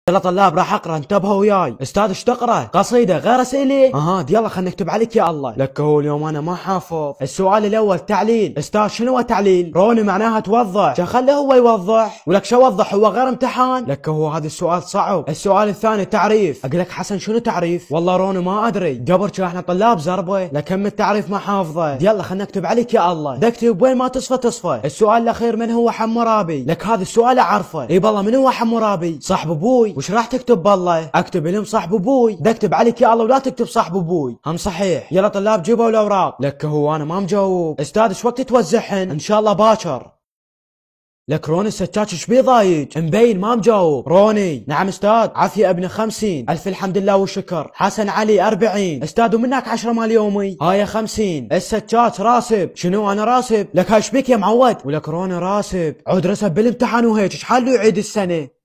يلا طلاب راح اقرا، انتبهوا وياي. استاذ ايش تقرا؟ قصيده غير اسئله؟ اها يلا خلينا نكتب عليك يا الله. لك هو اليوم انا ما حافظ. السؤال الاول تعليل. استاذ شنو هو تعليل؟ روني معناها توضح. خله هو يوضح. ولك شو وضح؟ هو غير امتحان. لك هو هذا السؤال صعب. السؤال الثاني تعريف. اقول لك حسن شنو تعريف؟ والله روني ما ادري، قبل كان احنا طلاب زربه لكم التعريف ما حافظه. يلا خلينا نكتب عليك يا الله. دكتب وين ما تصفى تصفى. السؤال الاخير من هو حمورابي؟ لك هذا السؤال اعرفه. اي بالله من هو حمورابي؟ صاحب ابوي. وش راح تكتب بالله؟ اكتب لهم صاحب ابوي. دكتب عليك يا الله ولا تكتب صاحب ابوي. هم صحيح. يلا طلاب جيبوا الاوراق. لك هو انا ما مجاوب. استاذ ايش وقت توزعهن؟ ان شاء الله باكر. لك روني السكاك ايش بيه ضايج؟ مبين ما مجاوب. روني نعم استاذ. عافية ابن 50. الف الحمد لله والشكر. حسن علي 40. استاذ ومنك 10 مال يومي. هاي 50. السكاك راسب. شنو انا راسب؟ لك هاي ايش بيك يا معود؟ ولك روني راسب. عود رسب بالامتحان وهيك ايش حاله يعيد السنة؟